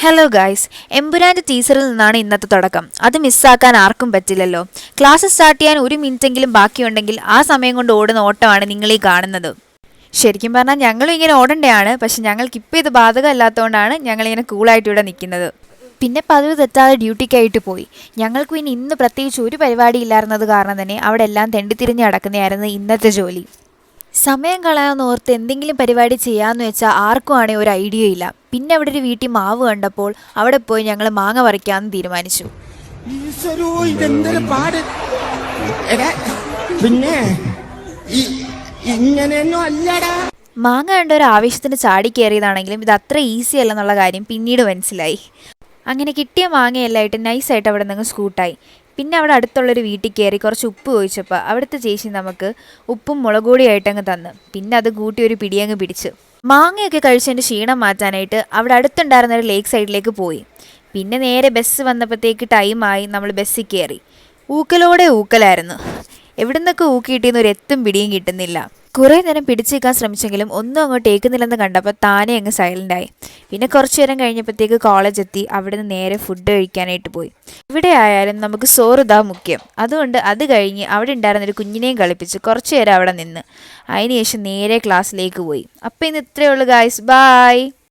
Hello guys, എമ്പുരാൻ്റെ ടീസറിൽ നിന്നാണ് ഇന്നത്തെ തുടക്കം. അത് മിസ്സാക്കാൻ ആർക്കും പറ്റില്ലല്ലോ. ക്ലാസ് സ്റ്റാർട്ട് ചെയ്യാൻ ഒരു മിനിറ്റെങ്കിലും ബാക്കിയുണ്ടെങ്കിൽ ആ സമയം കൊണ്ട് ഓടുന്ന ഓട്ടമാണ് നിങ്ങളീ കാണുന്നത്. ശരിക്കും പറഞ്ഞാൽ ഞങ്ങളും ഇങ്ങനെ ഓടേണ്ടതാണ്, പക്ഷെ ഞങ്ങൾക്കിപ്പോൾ ഇത് ബാധകമല്ലാത്തതുകൊണ്ടാണ് ഞങ്ങളിങ്ങനെ കൂളായിട്ട് ഇവിടെ നിൽക്കുന്നത്. പിന്നെ പതിവ് തെറ്റാതെ ഡ്യൂട്ടിക്കായിട്ട് പോയി. ഞങ്ങൾക്ക് പിന്നെ ഇന്ന് പ്രത്യേകിച്ച് ഒരു പരിപാടി ഇല്ലായിരുന്നത് കാരണം തന്നെ അവിടെ എല്ലാം തെണ്ടിത്തിരിഞ്ഞ് നടക്കുന്നതായിരുന്നു ഇന്നത്തെ ജോലി. സമയം കളയാമെന്ന് ഓർത്ത് എന്തെങ്കിലും പരിപാടി ചെയ്യാമെന്ന് വെച്ചാൽ ആർക്കും ആണെങ്കിൽ ഒരു ഐഡിയ ഇല്ല. പിന്നെ അവിടെ ഒരു വീട്ടിൽ മാവ് കണ്ടപ്പോൾ അവിടെ പോയി ഞങ്ങൾ മാങ്ങ പറിക്കാമെന്ന് തീരുമാനിച്ചു. മാങ്ങ കണ്ട ഒരു ആവേശത്തിന് ചാടി കയറിയതാണെങ്കിലും ഇത് അത്ര ഈസി അല്ലെന്നുള്ള കാര്യം പിന്നീട് മനസ്സിലായി. അങ്ങനെ കിട്ടിയ മാങ്ങയെല്ലായിട്ട് നൈസായിട്ട് അവിടെ നിന്ന് സ്കൂട്ടായി. പിന്നെ അവിടെ അടുത്തുള്ളൊരു വീട്ടിൽ കയറി കുറച്ച് ഉപ്പ് ചോദിച്ചപ്പോൾ അവിടുത്തെ ചേച്ചി നമുക്ക് ഉപ്പും മുളക് പൊടിയായിട്ടങ്ങ് തന്ന്. പിന്നെ അത് കൂട്ടി ഒരു പിടിയങ്ങ് പിടിച്ച് മാങ്ങയൊക്കെ കഴിച്ചതിൻ്റെ ക്ഷീണം മാറ്റാനായിട്ട് അവിടെ അടുത്തുണ്ടായിരുന്ന ഒരു ലേക്ക് സൈഡിലേക്ക് പോയി. പിന്നെ നേരെ ബസ് വന്നപ്പോഴത്തേക്ക് ടൈമായി. നമ്മൾ ബസ്സിൽ കയറി. ഊക്കലോടെ ഊക്കലായിരുന്നു. എവിടെ നിന്നൊക്കെ ഊക്കിയിട്ടിന്ന് ഒരു എത്തും പിടിയും കിട്ടുന്നില്ല. കുറേ നേരം പിടിച്ചു നിൽക്കാൻ ശ്രമിച്ചെങ്കിലും ഒന്നും അങ്ങോട്ട് ഏൽക്കുന്നില്ലെന്ന് കണ്ടപ്പോൾ താനെ അങ്ങ് സൈലൻ്റായി. പിന്നെ കുറച്ചു നേരം കഴിഞ്ഞപ്പോഴത്തേക്ക് കോളേജ് എത്തി. അവിടെ നിന്ന് നേരെ ഫുഡ് കഴിക്കാനായിട്ട് പോയി. ഇവിടെ ആയാലും നമുക്ക് സോറുതാ മുഖ്യം. അതുകൊണ്ട് അത് കഴിഞ്ഞ് അവിടെ ഉണ്ടായിരുന്നൊരു കുഞ്ഞിനെയും കളിപ്പിച്ച് കുറച്ചു നേരം അവിടെ നിന്ന് അതിനുശേഷം നേരെ ക്ലാസ്സിലേക്ക് പോയി. അപ്പോൾ ഇന്ന് ഇത്രയേ ഉള്ളൂ ഗായ്സ്, ബായ്.